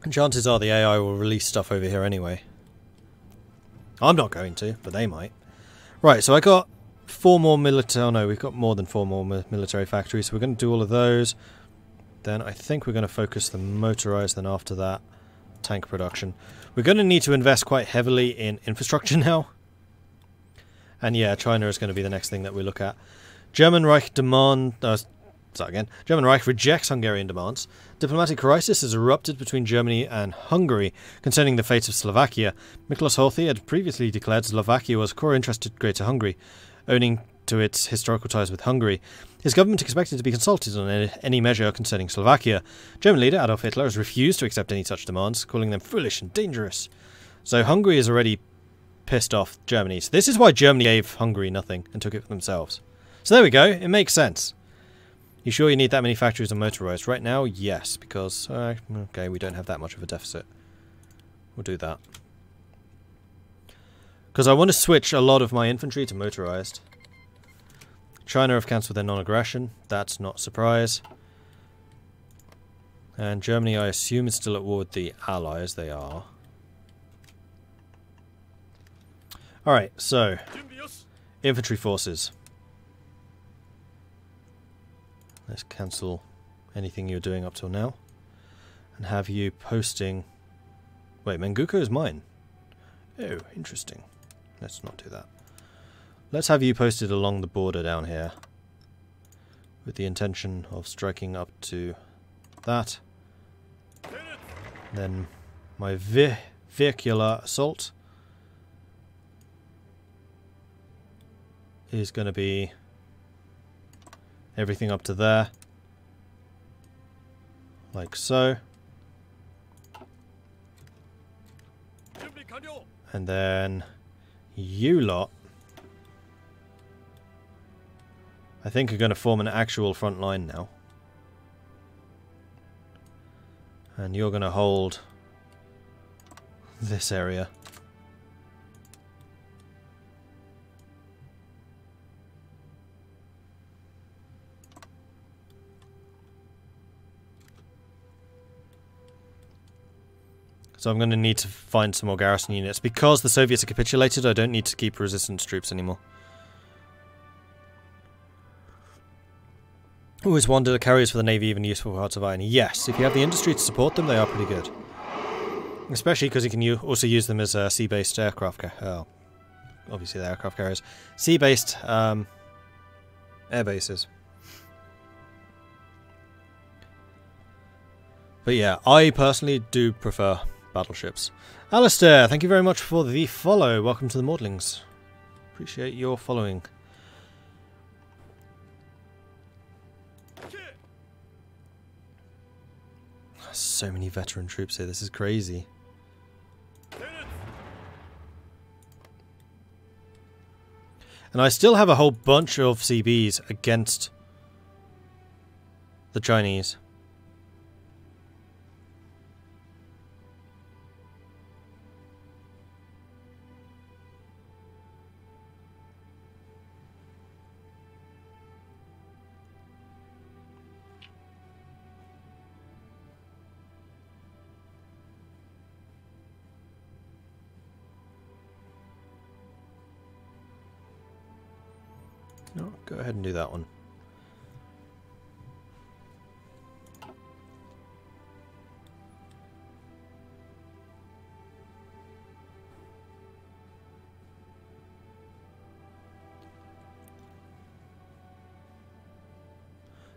And chances are the AI will release stuff over here anyway. I'm not going to, but they might. Right, so I got 4 more military... Oh no, we've got more than 4 more military factories, so we're going to do all of those. Then I think we're going to focus the motorized, then after that, tank production. We're going to need to invest quite heavily in infrastructure now. And yeah, China is going to be the next thing that we look at. German Reich German Reich rejects Hungarian demands. Diplomatic crisis has erupted between Germany and Hungary concerning the fate of Slovakia. Miklos Horthy had previously declared Slovakia was a core interest to Greater Hungary, owing to its historical ties with Hungary. His government expected to be consulted on any measure concerning Slovakia. German leader Adolf Hitler has refused to accept any such demands, calling them foolish and dangerous. So Hungary is already pissed off Germany. So this is why Germany gave Hungary nothing and took it for themselves. So there we go. It makes sense. You sure you need that many factories and motorized? Right now, yes, because, okay, we don't have that much of a deficit. We'll do that. Because I want to switch a lot of my infantry to motorized. China have cancelled their non-aggression. That's not a surprise. And Germany, I assume, is still at war with the Allies. They are. Alright, so, infantry forces. Let's cancel anything you're doing up till now. And have you posting... Wait, Manchukuo is mine. Oh, interesting. Let's not do that. Let's have you posted along the border down here. With the intention of striking up to that. Then my vehicular assault is going to be everything up to there. Like so. And then you lot, I think, are going to form an actual front line now. And you're going to hold this area. So I'm going to need to find some more garrison units. Because the Soviets have capitulated, I don't need to keep resistance troops anymore. Always wondered, are carriers for the Navy even useful for Hearts of Iron? Yes, if you have the industry to support them, they are pretty good. Especially because you can also use them as sea-based aircraft carriers. Obviously the aircraft carriers. Sea-based air bases. But yeah, I personally do prefer battleships. Alistair, thank you very much for the follow. Welcome to the Maudlings. Appreciate your following. So many veteran troops here, this is crazy. And I still have a whole bunch of CBs against the Chinese. No, go ahead and do that one.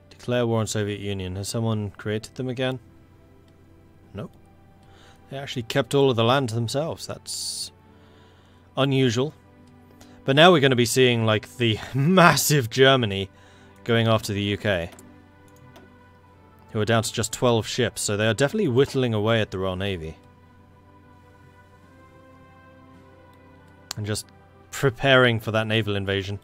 Declare war on Soviet Union. Has someone created them again? Nope. They actually kept all of the land to themselves. That's unusual. But now we're going to be seeing, like, the massive Germany going after the UK. Who are down to just 12 ships, so they are definitely whittling away at the Royal Navy. And just preparing for that naval invasion.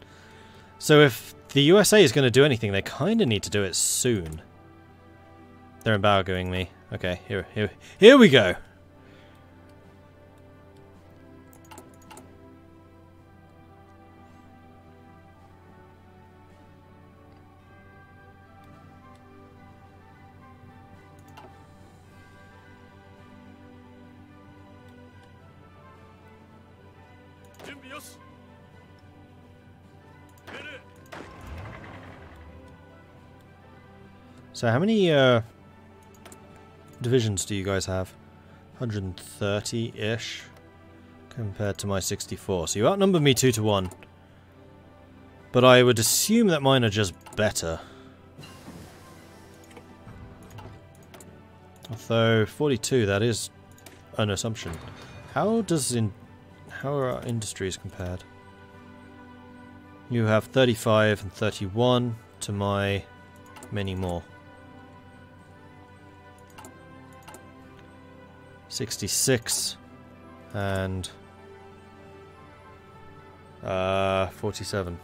So if the USA is going to do anything, they kind of need to do it soon. They're embargoing me. Okay, here we go. So how many divisions do you guys have? 130-ish compared to my 64. So you outnumber me 2 to 1. But I would assume that mine are just better. Although 42, that is an assumption. How are our industries compared? You have 35 and 31 to my many more. 66 and 47.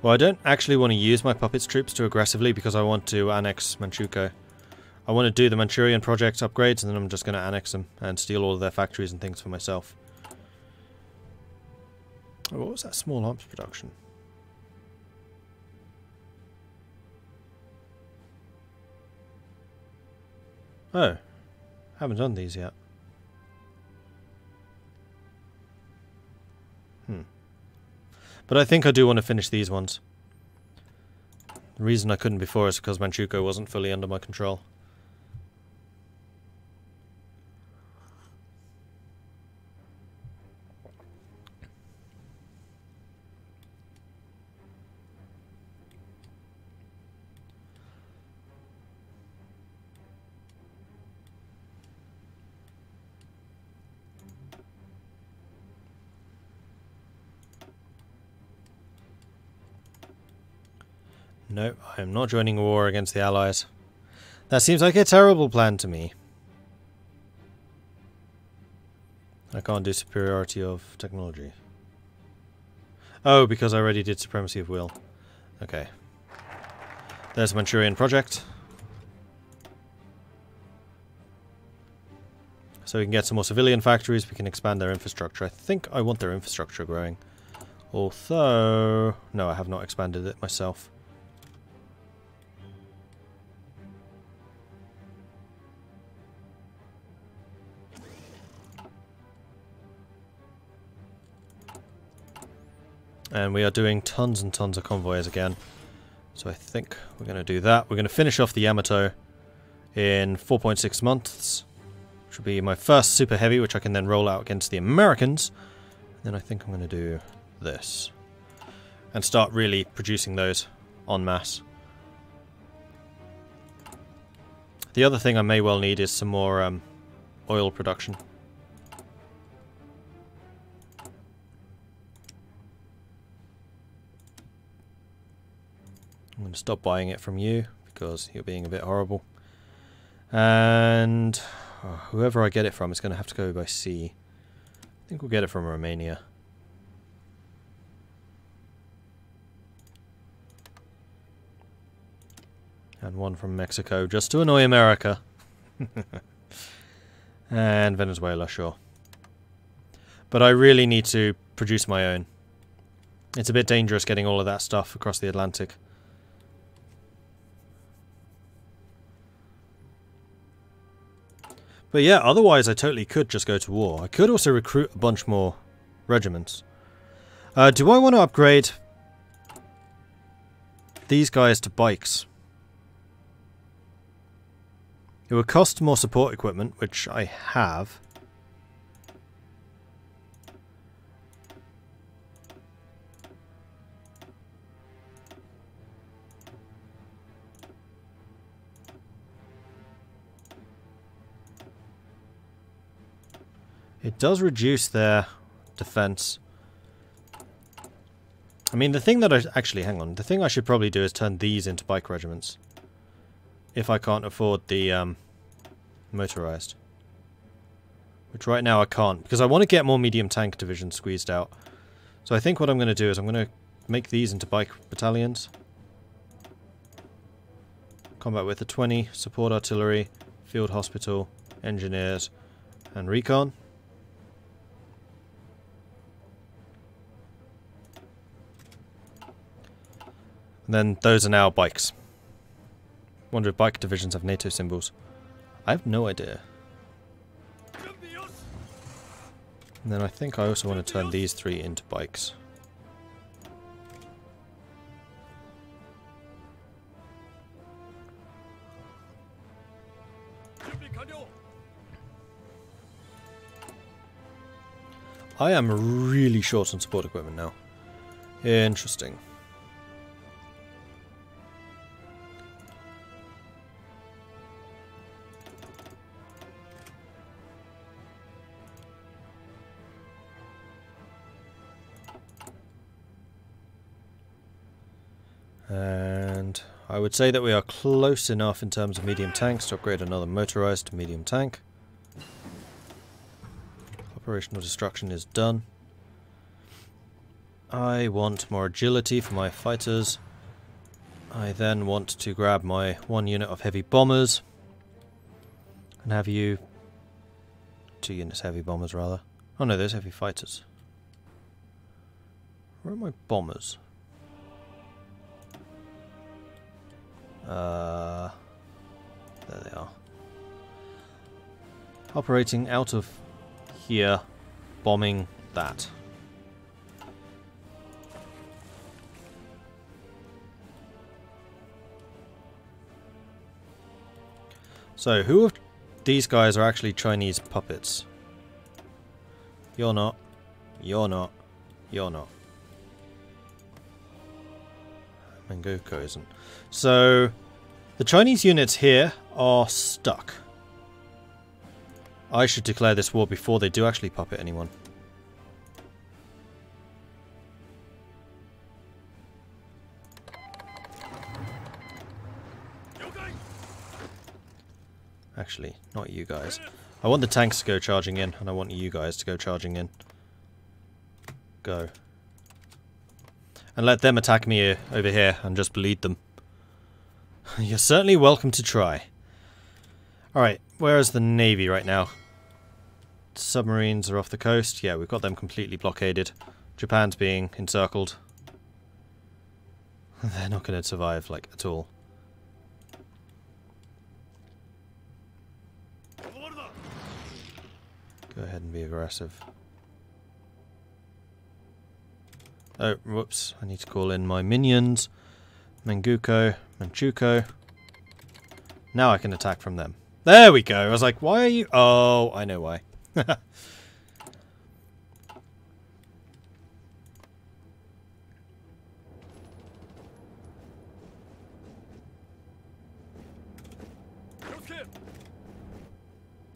Well, I don't actually want to use my puppets troops too aggressively because I want to annex Manchukuo. I want to do the Manchurian project upgrades and then I'm just going to annex them and steal all of their factories and things for myself. Oh, what was that small arms production? Oh, haven't done these yet. But I think I do want to finish these ones. The reason I couldn't before is because Manchukuo wasn't fully under my control. No, I am not joining a war against the Allies. That seems like a terrible plan to me. I can't do superiority of technology. Oh, because I already did supremacy of will. Okay. There's the Manchurian project. So we can get some more civilian factories, we can expand their infrastructure. I think I want their infrastructure growing. Although... no, I have not expanded it myself. And we are doing tons and tons of convoys again. So I think we're going to do that. We're going to finish off the Yamato in 4.6 months. Which will be my first super heavy, which I can then roll out against the Americans. And then I think I'm going to do this. And start really producing those en masse. The other thing I may well need is some more oil production. I'm going to stop buying it from you because you're being a bit horrible. And whoever I get it from is going to have to go by sea. I think we'll get it from Romania. And one from Mexico just to annoy America. And Venezuela, sure. But I really need to produce my own. It's a bit dangerous getting all of that stuff across the Atlantic. But yeah, otherwise I totally could just go to war. I could also recruit a bunch more regiments. Do I want to upgrade these guys to bikes? It would cost more support equipment, which I have. It does reduce their defense. I mean, the thing that I... actually, hang on. The thing I should probably do is turn these into bike regiments. If I can't afford the motorized. Which right now I can't, because I want to get more medium tank divisions squeezed out. So I think what I'm going to do is I'm going to make these into bike battalions. Combat with the 20, support artillery, field hospital, engineers, and recon. And then those are now bikes. Wonder if bike divisions have NATO symbols. I have no idea. And then I think I also want to turn these 3 into bikes. I am really short on support equipment now. Interesting. And I would say that we are close enough in terms of medium tanks to upgrade another motorized to medium tank. Operational destruction is done. I want more agility for my fighters. I then want to grab my 1 unit of heavy bombers and have you 2 units heavy bombers rather. Oh no, there's heavy fighters. Where are my bombers? There they are. Operating out of here, bombing that. So, who of these guys are actually Chinese puppets? You're not. You're not. You're not. Manchukuo isn't. So, the Chinese units here are stuck. I should declare this war before they do actually puppet anyone. Actually, not you guys. I want the tanks to go charging in, and I want you guys to go charging in. Go. And let them attack me over here and just bleed them. You're certainly welcome to try. Alright, where is the Navy right now? Submarines are off the coast. Yeah, we've got them completely blockaded. Japan's being encircled. They're not going to survive, like, at all. Go ahead and be aggressive. Oh, whoops. I need to call in my minions. Manchukuo. Now I can attack from them. There we go. I was like, why are you... Oh, I know why.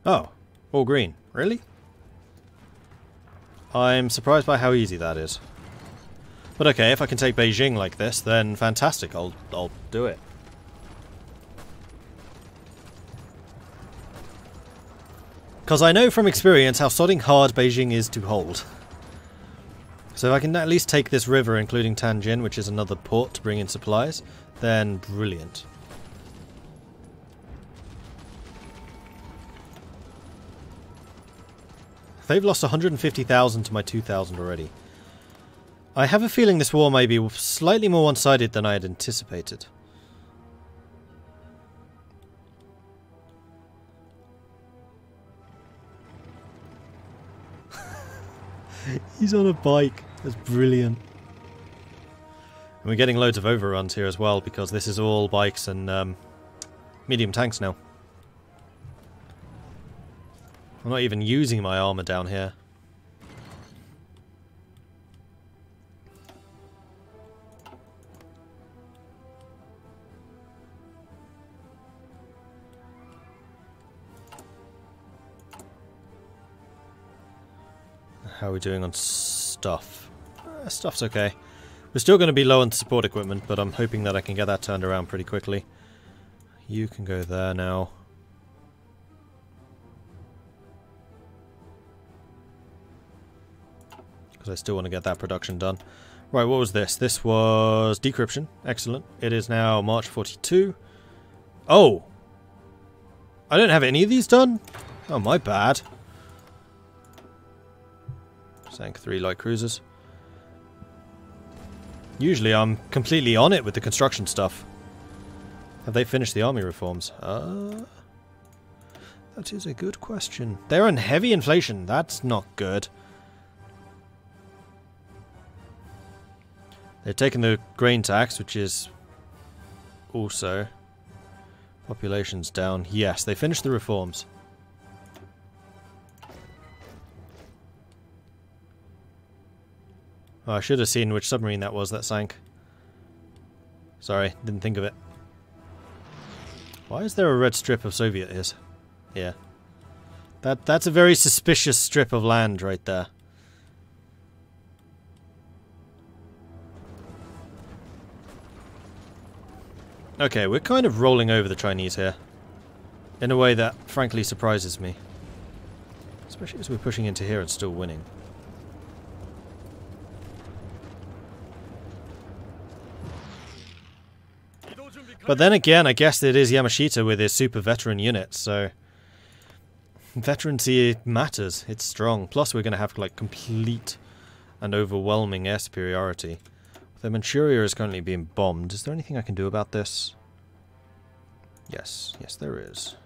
Oh, all green. Really? I'm surprised by how easy that is. But okay, if I can take Beijing like this, then fantastic. I'll do it. Because I know from experience how sodding hard Beijing is to hold. So if I can at least take this river, including Nanjing, which is another port to bring in supplies, then brilliant. They've lost 150,000 to my 2,000 already. I have a feeling this war may be slightly more one-sided than I had anticipated. He's on a bike. That's brilliant. And we're getting loads of overruns here as well, because this is all bikes and medium tanks now. I'm not even using my armor down here. How are we doing on stuff? Stuff's okay. We're still going to be low on support equipment, but I'm hoping that I can get that turned around pretty quickly. You can go there now. Because I still want to get that production done. Right, what was this? This was decryption. Excellent. It is now March 42. Oh! I don't have any of these done? Oh, my bad. Sank 3 light cruisers. Usually I'm completely on it with the construction stuff. Have they finished the army reforms? That is a good question. They're on heavy inflation. That's not good. They've taken the grain tax, which is also... Population's down. Yes, they finished the reforms. Oh, I should have seen which submarine that was that sank. Sorry, didn't think of it. Why is there a red strip of Soviet is? Yeah. That's a very suspicious strip of land right there. Okay, we're kind of rolling over the Chinese here. In a way that frankly surprises me. Especially as we're pushing into here and still winning. But then again, I guess it is Yamashita with his super veteran units, so... Veterancy matters, it's strong. Plus we're going to have like complete and overwhelming air superiority. The Manchuria is currently being bombed. Is there anything I can do about this? Yes, yes there is.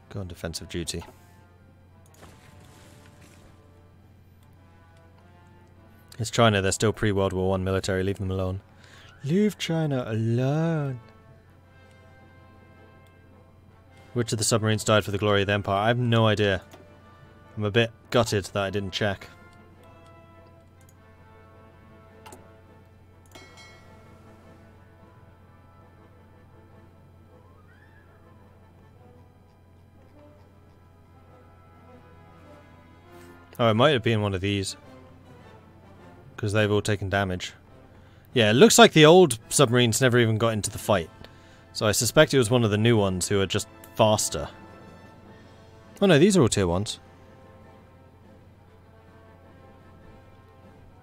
Go on defensive duty. It's China, they're still pre-World War I military, leave them alone. Leave China alone. Which of the submarines died for the glory of the Empire? I have no idea. I'm a bit gutted that I didn't check. Oh, it might have been one of these. Because they've all taken damage. Yeah, it looks like the old submarines never even got into the fight. So I suspect it was one of the new ones who are just faster. Oh no, these are all tier 1s.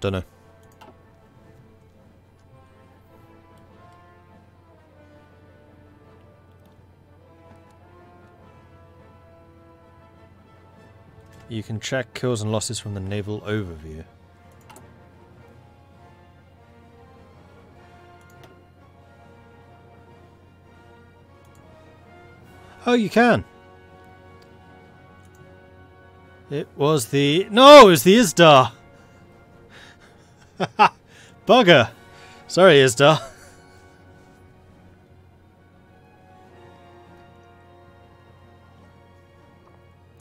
Dunno. You can check kills and losses from the naval overview. Oh, you can. It was the... No, it was the Isdar. Bugger. Sorry, Isdar.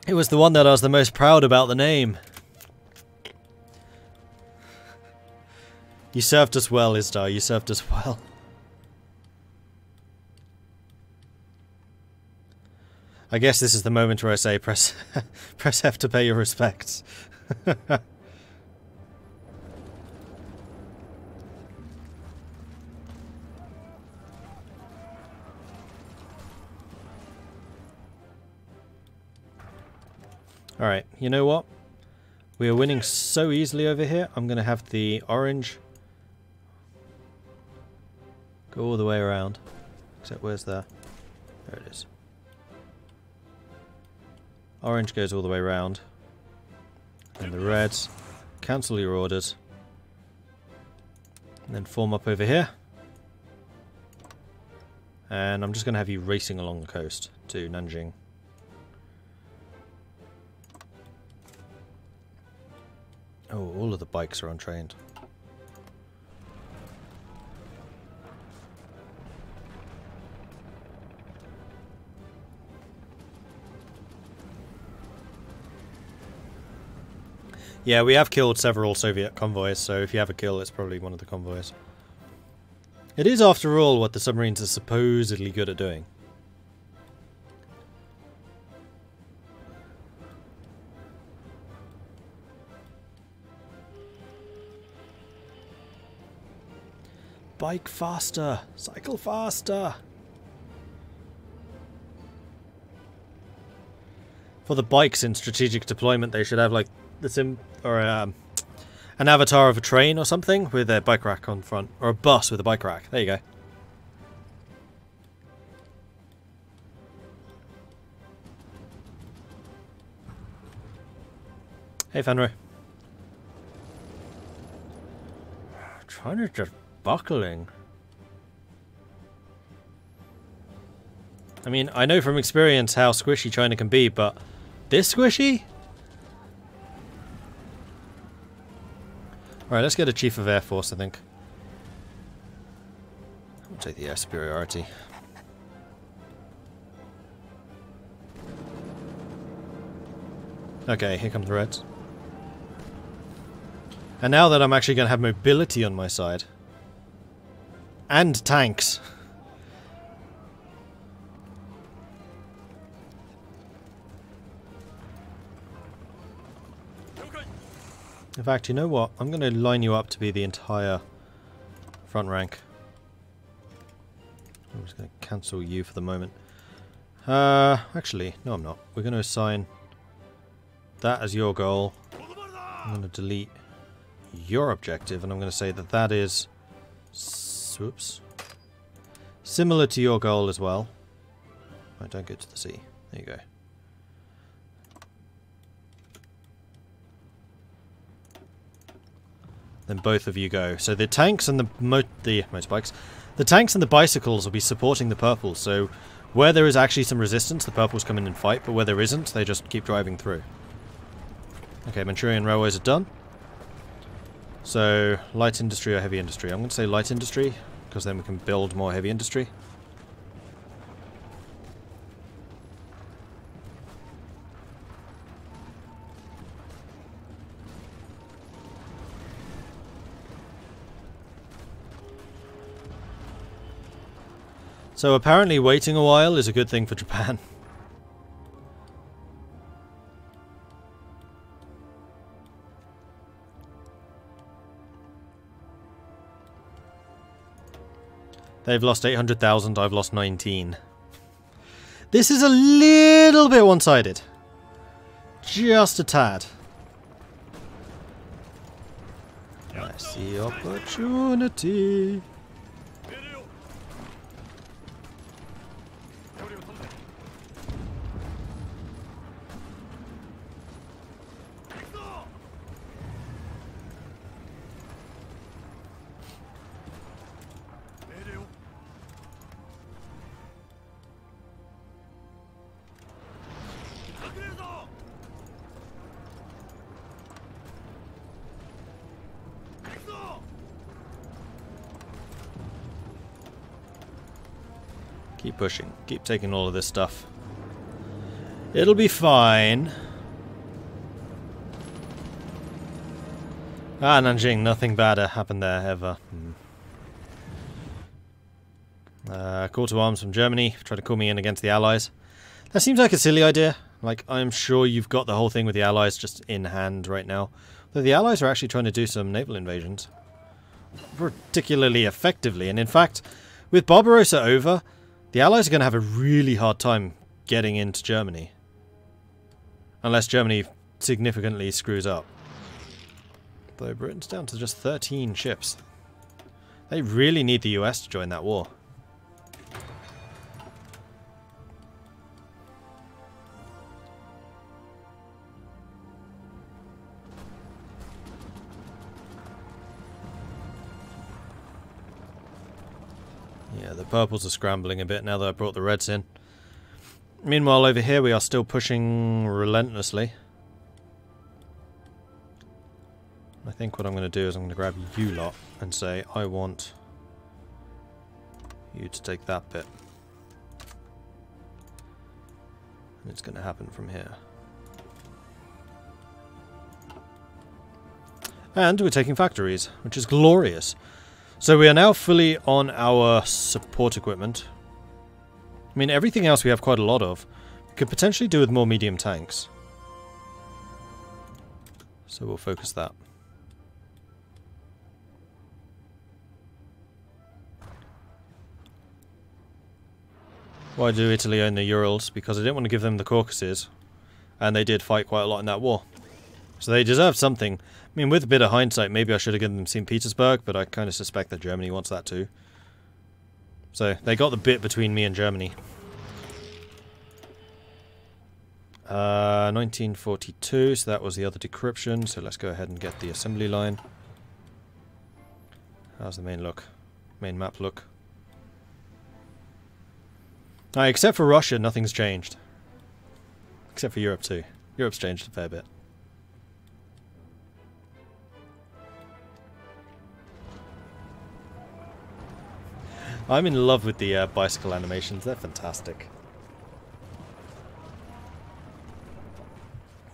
It was the one that I was the most proud about the name. You served us well, Isdar. You served us well. I guess this is the moment where I say press press F to pay your respects. Alright, you know what? We are winning so easily over here, I'm going to have the orange go all the way around. Except where's the... There it is. Orange goes all the way around. And the reds cancel your orders. And then form up over here. And I'm just going to have you racing along the coast to Nanjing. Oh, all of the bikes are untrained. Yeah, we have killed several Soviet convoys, so if you have a kill, it's probably one of the convoys. It is, after all, what the submarines are supposedly good at doing. Bike faster! Cycle faster! For the bikes in strategic deployment, they should have like the an avatar of a train or something with a bike rack on front, or a bus with a bike rack. There you go. Hey Fenrir. China's just buckling. I mean, I know from experience how squishy China can be, but this squishy? Alright, let's get a Chief of Air Force, I think. We'll take the air superiority. Okay, here comes the Reds. And now that I'm actually going to have mobility on my side. And tanks. In fact, you know what? I'm going to line you up to be the entire front rank. I'm just going to cancel you for the moment. Actually, no I'm not. We're going to assign that as your goal. I'm going to delete your objective, and I'm going to say that that is... Whoops. Similar to your goal as well. Right, don't go to the sea. There you go. Then both of you go. So the tanks and the motorbikes, the tanks and the bicycles will be supporting the purples. So where there is actually some resistance, the purples come in and fight. But where there isn't, they just keep driving through. Okay, Manchurian railways are done. So light industry or heavy industry? I'm going to say light industry because then we can build more heavy industry. So apparently waiting a while is a good thing for Japan. They've lost 800,000, I've lost 19. This is a little bit one-sided. Just a tad. I see opportunity. Keep pushing. Keep taking all of this stuff. It'll be fine. Ah, Nanjing. Nothing bad happened there, ever. Call to arms from Germany. Try to call me in against the Allies. That seems like a silly idea. Like, I'm sure you've got the whole thing with the Allies just in hand right now. Though the Allies are actually trying to do some naval invasions. Particularly effectively. And in fact, with Barbarossa over... the Allies are going to have a really hard time getting into Germany. Unless Germany significantly screws up. Though Britain's down to just 13 ships. They really need the US to join that war. Yeah, the purples are scrambling a bit now that I brought the reds in. Meanwhile, over here we are still pushing relentlessly. I think what I'm going to do is I'm going to grab you lot and say, I want you to take that bit. And it's going to happen from here. And we're taking factories, which is glorious. So we are now fully on our support equipment. I mean, everything else we have quite a lot of. We could potentially do with more medium tanks. So we'll focus that. Why do Italy own the Urals? Because I didn't want to give them the Caucasus. And they did fight quite a lot in that war. So they deserve something. I mean, with a bit of hindsight, maybe I should have given them St. Petersburg, but I kind of suspect that Germany wants that too. So, they got the bit between me and Germany. 1942, so that was the other decryption, so let's go ahead and get the assembly line. How's the main look? Main map look? Except for Russia, nothing's changed. Except for Europe too. Europe's changed a fair bit. I'm in love with the bicycle animations. They're fantastic.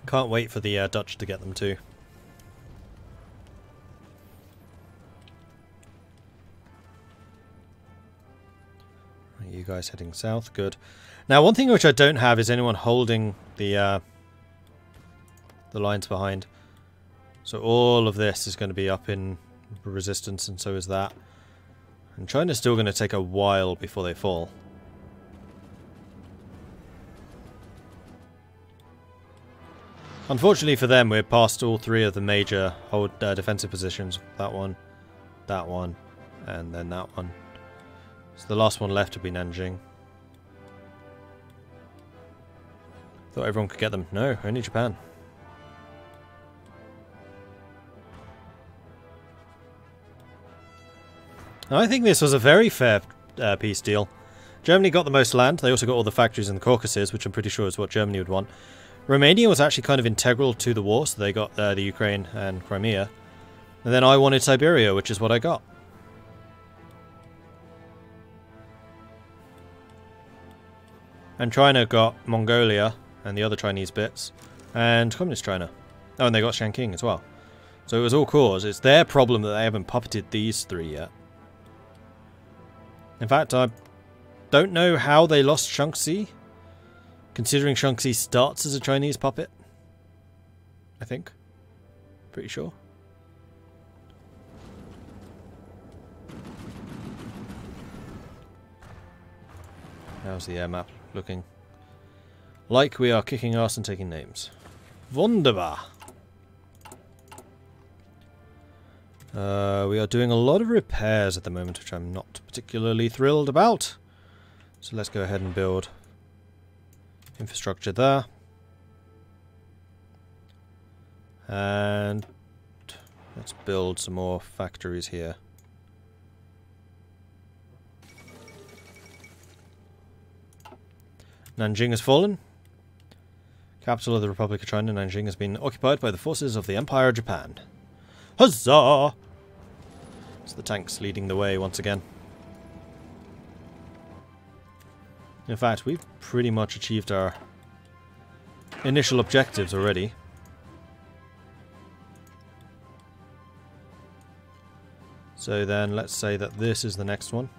Can't wait for the Dutch to get them too. You guys heading south, good. Now, one thing which I don't have is anyone holding the lines behind. So all of this is going to be up in resistance, and so is that. And China's still going to take a while before they fall. Unfortunately for them, we're past all three of the major defensive positions. That one, and then that one. So the last one left would be Nanjing. Thought everyone could get them. No, only Japan. I think this was a very fair peace deal. Germany got the most land. They also got all the factories in the Caucasus, which I'm pretty sure is what Germany would want. Romania was actually kind of integral to the war, so they got the Ukraine and Crimea. And then I wanted Siberia, which is what I got. And China got Mongolia and the other Chinese bits, and Communist China. Oh, and they got Shanking as well. So it was all cause. It's their problem that they haven't puppeted these three yet. In fact, I don't know how they lost Shaanxi, considering Shaanxi starts as a Chinese puppet. I think. Pretty sure. How's the air map looking? Like we are kicking ass and taking names. Wunderbar! We are doing a lot of repairs at the moment, which I'm not particularly thrilled about. So let's go ahead and build infrastructure there. And let's build some more factories here. Nanjing has fallen. Capital of the Republic of China, Nanjing, has been occupied by the forces of the Empire of Japan. Huzzah! It's the tanks leading the way once again. In fact, we've pretty much achieved our initial objectives already. So then, let's say that this is the next one.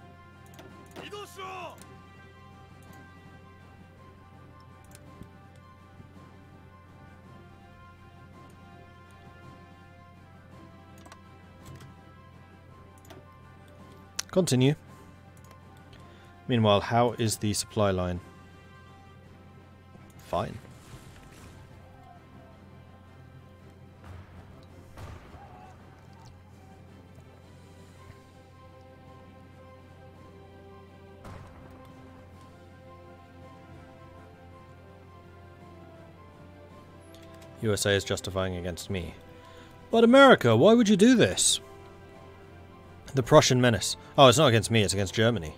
Continue. Meanwhile, how is the supply line? Fine. USA is justifying against me. But America, why would you do this? The Prussian menace. Oh, it's not against me, it's against Germany.